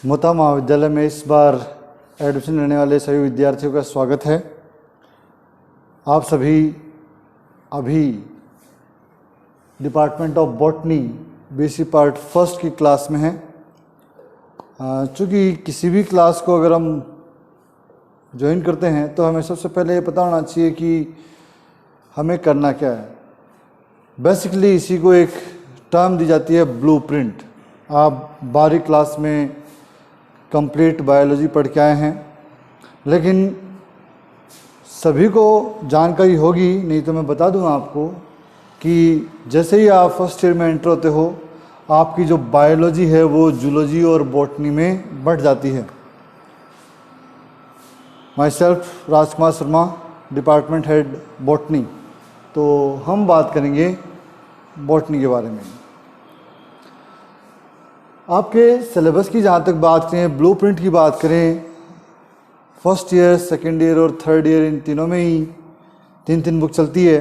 मोता महाविद्यालय में इस बार एडमिशन लेने वाले सभी विद्यार्थियों का स्वागत है। आप सभी अभी department of botany BSc part first की क्लास में हैं। चूँकि किसी भी क्लास को अगर हम ज्वाइन करते हैं तो हमें सबसे पहले ये पता होना चाहिए कि हमें करना क्या है। बेसिकली इसी को एक टर्म दी जाती है ब्लूप्रिंट। आप 12वीं क्लास में कंप्लीट बायोलॉजी पढ़ के आए हैं, लेकिन सभी को जानकारी होगी नहीं तो मैं बता दूं आपको कि जैसे ही आप फर्स्ट ईयर में एंटर होते हो आपकी जो बायोलॉजी है वो जूलॉजी और बॉटनी में बढ़ जाती है। My self Rajkumar Sharma, department head botany. तो हम बात करेंगे बॉटनी के बारे में। आपके सिलेबस की जहाँ तक बात करें, ब्लूप्रिंट की बात करें, फर्स्ट ईयर, सेकेंड ईयर और थर्ड ईयर इन तीनों में ही तीन बुक चलती है।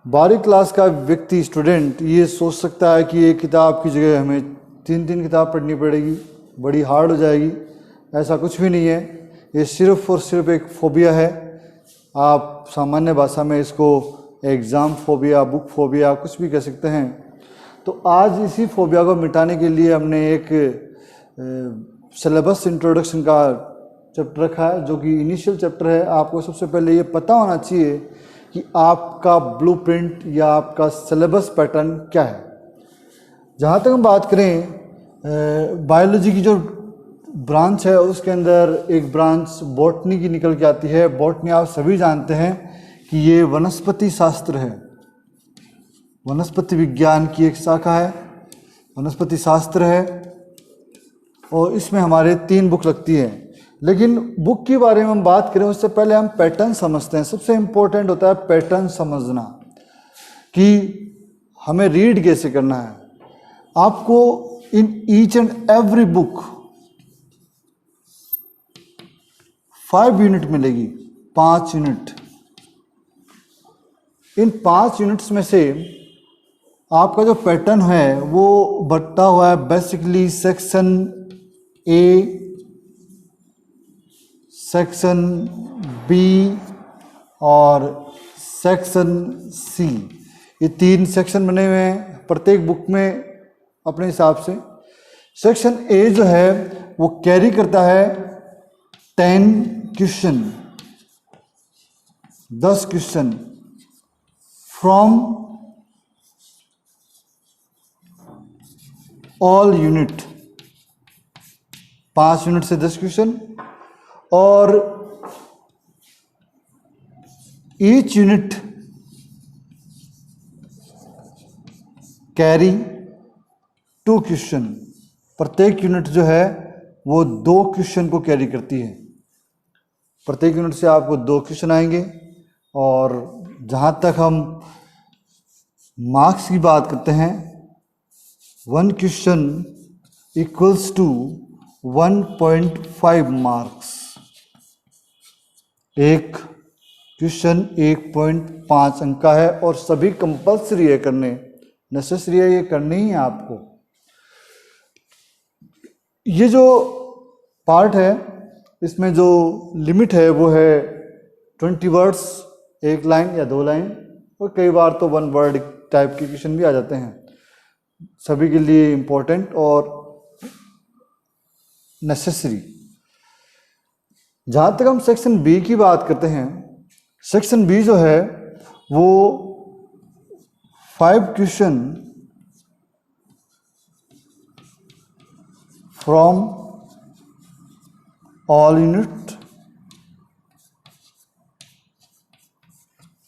12वीं क्लास का व्यक्ति स्टूडेंट ये सोच सकता है कि एक किताब की जगह हमें तीन किताब पढ़नी पड़ेगी, बड़ी हार्ड हो जाएगी। ऐसा कुछ भी नहीं है। ये सिर्फ और सिर्फ एक फोबिया है। आप सामान्य भाषा में इसको एग्ज़ाम फोबिया, बुक फोबिया कुछ भी कह सकते हैं। तो आज इसी फोबिया को मिटाने के लिए हमने एक सिलेबस इंट्रोडक्शन का चैप्टर रखा है, जो कि इनिशियल चैप्टर है। आपको सबसे पहले ये पता होना चाहिए कि आपका ब्लूप्रिंट या आपका सिलेबस पैटर्न क्या है। जहाँ तक हम बात करें बायोलॉजी की जो ब्रांच है उसके अंदर एक ब्रांच बॉटनी की निकल के आती है। बॉटनी आप सभी जानते हैं कि ये वनस्पति शास्त्र है, वनस्पति विज्ञान की एक शाखा है, वनस्पति शास्त्र है, और इसमें हमारे 3 बुक लगती है। लेकिन बुक के बारे में हम बात करें उससे पहले हम पैटर्न समझते हैं। सबसे इम्पोर्टेंट होता है पैटर्न समझना कि हमें रीड कैसे करना है। आपको in each and every book 5 unit मिलेगी, 5 यूनिट। इन 5 यूनिट्स में से आपका जो पैटर्न है वो बटा हुआ है basically section A, section B और सेक्शन सी। ये 3 सेक्शन बने हुए हैं प्रत्येक बुक में अपने हिसाब से। सेक्शन ए जो है वो कैरी करता है 10 question, 10 question from all unit. 5 unit से 10 क्वेश्चन, और ईच यूनिट कैरी 2 क्वेश्चन। प्रत्येक यूनिट जो है वो 2 क्वेश्चन को कैरी करती है। प्रत्येक यूनिट से आपको 2 क्वेश्चन आएंगे। और जहाँ तक हम मार्क्स की बात करते हैं, 1 क्वेश्चन इक्वल्स टू 1.5 मार्क्स। एक क्वेश्चन 1.5 अंक का है और सभी कंपल्सरी है करने, नेसेसरी है, ये करने ही है आपको। ये जो पार्ट है इसमें जो लिमिट है वो है 20 वर्ड्स, 1 लाइन या 2 लाइन, और कई बार तो 1 वर्ड टाइप के क्वेश्चन भी आ जाते हैं। सभी के लिए इम्पोर्टेंट और नेसेसरी। जहाँ तक हम सेक्शन बी की बात करते हैं, सेक्शन बी जो है वो 5 question from all unit,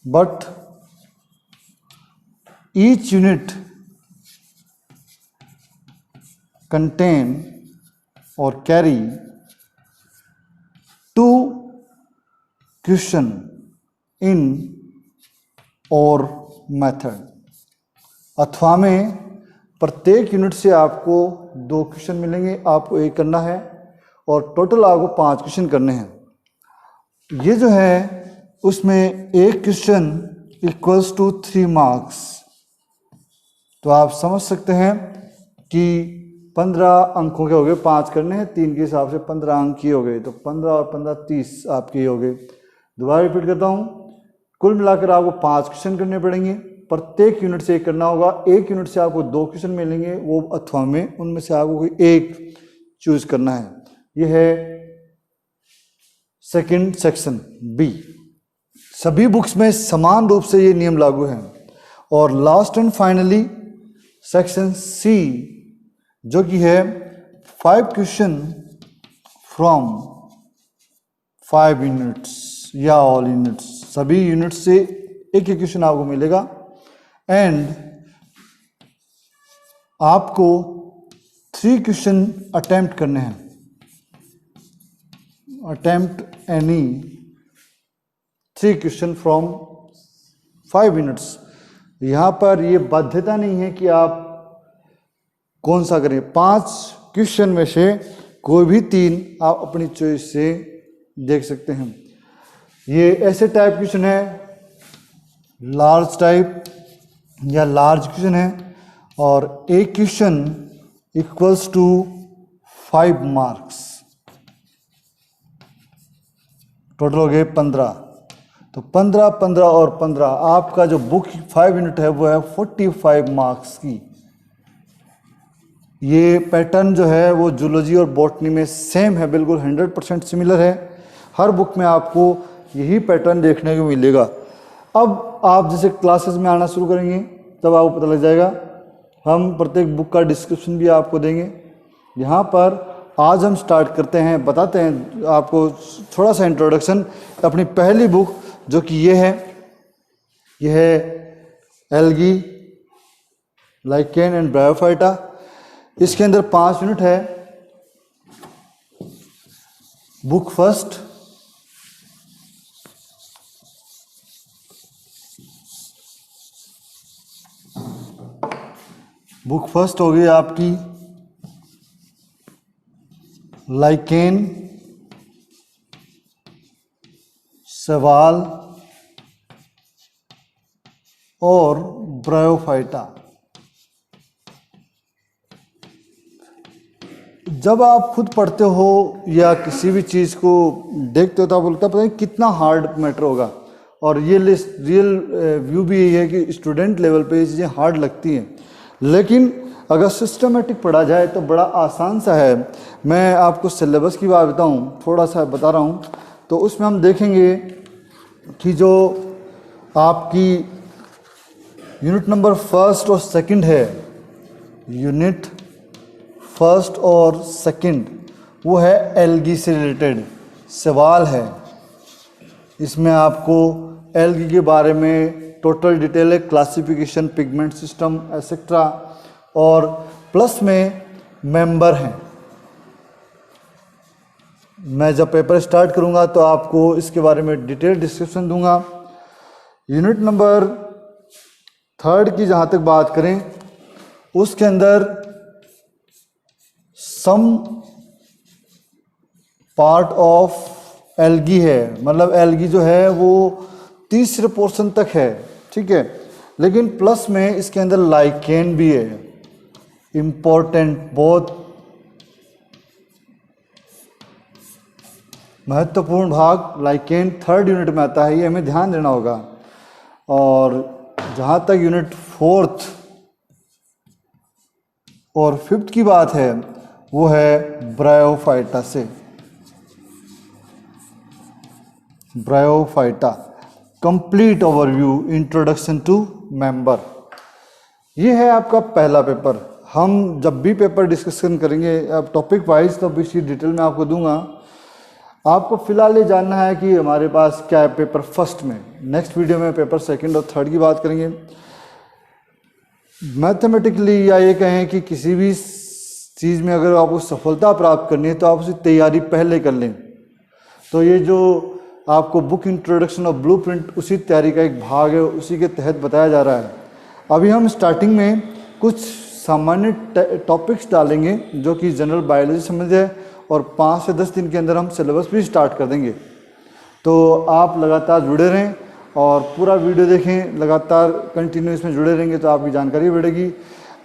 but each unit contain or carry 2 question in or method। अथवा में प्रत्येक यूनिट से आपको 2 क्वेश्चन मिलेंगे, आपको 1 करना है, और टोटल आपको 5 क्वेश्चन करने हैं। ये जो है उसमें 1 क्वेश्चन इक्वल्स टू 3 मार्क्स। तो आप समझ सकते हैं कि 15 अंकों के हो गए, 5 करने हैं, 3 के हिसाब से 15 अंक ही हो गए, तो 15 और 15 30 आपके ही हो गए। दोबारा रिपीट करता हूँ, कुल मिलाकर आपको 5 क्वेश्चन करने पड़ेंगे, प्रत्येक यूनिट से एक करना होगा। एक यूनिट से आपको 2 क्वेश्चन मिलेंगे, वो अथवा में उनमें से आपको कोई एक चूज करना है। यह है सेकंड सेक्शन बी। सभी बुक्स में समान रूप से ये नियम लागू है। और last and finally section C, जो कि है 5 क्वेश्चन फ्रॉम 5 यूनिट्स या ऑल यूनिट्स, सभी यूनिट्स से एक एक क्वेश्चन आपको मिलेगा एंड आपको 3 क्वेश्चन अटेम्प्ट करने हैं। Attempt any 3 question from 5 units. यहाँ पर ये बाध्यता नहीं है कि आप कौन सा करें, 5 क्वेश्चन में से कोई भी 3 आप अपनी चॉइस से देख सकते हैं। ये ऐसे टाइप क्वेश्चन है, लार्ज टाइप या लार्ज क्वेश्चन है, और एक question equals to 5 marks, total हो गए 15। तो 15, 15 और 15, आपका जो बुक 5 यूनिट है वो है 45 मार्क्स की। ये पैटर्न जो है वो जूलॉजी और बॉटनी में सेम है, बिल्कुल 100% सिमिलर है। हर बुक में आपको यही पैटर्न देखने को मिलेगा। अब आप जैसे क्लासेस में आना शुरू करेंगे तब आपको पता लग जाएगा। हम प्रत्येक बुक का डिस्क्रिप्शन भी आपको देंगे। यहाँ पर आज हम स्टार्ट करते हैं, बताते हैं आपको थोड़ा सा इंट्रोडक्शन अपनी पहली बुक, जो कि ये है एल्गी, लाइकेन एंड ब्रायोफाइटा। इसके अंदर 5 यूनिट है। बुक फर्स्ट, बुक फर्स्ट हो गई आपकी लाइकेन, सवाल और ब्रायोफाइटा। जब आप खुद पढ़ते हो या किसी भी चीज़ को देखते हो तो आपको लगता है पता नहीं कितना हार्ड मैटर होगा। और ये रियल व्यू भी यही है कि स्टूडेंट लेवल पे ये चीज़ें हार्ड लगती हैं, लेकिन अगर सिस्टमेटिक पढ़ा जाए तो बड़ा आसान सा है। मैं आपको सिलेबस की बात बताऊँ, थोड़ा सा बता रहा हूँ, तो उसमें हम देखेंगे कि जो आपकी यूनिट नंबर फर्स्ट और सेकंड है, यूनिट फर्स्ट और सेकंड, वो है एल्गी से रिलेटेड सवाल है। इसमें आपको एल्गी के बारे में टोटल डिटेल है, क्लासिफिकेशन, पिगमेंट सिस्टम एक्सेट्रा, और प्लस में मेंबर हैं। मैं जब पेपर स्टार्ट करूंगा तो आपको इसके बारे में डिटेल डिस्क्रिप्शन दूंगा। यूनिट नंबर 3 की जहाँ तक बात करें, उसके अंदर सम पार्ट ऑफ एल्गी है, मतलब एल्गी जो है वो तीसरे पोर्शन तक है, ठीक है, लेकिन प्लस में इसके अंदर लाइकेन भी है, इम्पोर्टेंट, बहुत महत्वपूर्ण भाग लाइकेन 3rd यूनिट में आता है, ये हमें ध्यान देना होगा। और जहाँ तक यूनिट 4th और 5th की बात है, वो है ब्रायोफाइटा से। Bryophyta complete overview, introduction to member, ये है आपका पहला पेपर। हम जब भी पेपर डिस्कशन करेंगे अब टॉपिक वाइज, तो इसी डिटेल में आपको दूंगा। आपको फिलहाल ये जानना है कि हमारे पास क्या है पेपर फर्स्ट में। नेक्स्ट वीडियो में पेपर 2nd और 3rd की बात करेंगे। मैथमेटिकली या ये कहें कि किसी भी चीज़ में अगर आपको सफलता प्राप्त करनी है तो आप उसकी तैयारी पहले कर लें। तो ये जो आपको बुक इंट्रोडक्शन और ब्लूप्रिंट उसी तैयारी का एक भाग है, उसी के तहत बताया जा रहा है। अभी हम स्टार्टिंग में कुछ सामान्य टॉपिक्स डालेंगे जो कि जनरल बायोलॉजी संबंधित है, और 5 से 10 दिन के अंदर हम सिलेबस भी स्टार्ट कर देंगे। तो आप लगातार जुड़े रहें और पूरा वीडियो देखें, लगातार कंटिन्यू इसमें जुड़े रहेंगे तो आपकी जानकारी बढ़ेगी।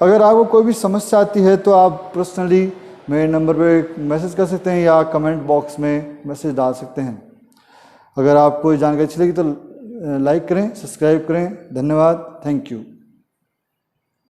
अगर आपको कोई भी समस्या आती है तो आप पर्सनली मेरे नंबर पे मैसेज कर सकते हैं या कमेंट बॉक्स में मैसेज डाल सकते हैं। अगर आपको ये जानकारी अच्छी लगी तो लाइक करें, सब्सक्राइब करें। धन्यवाद, थैंक यू।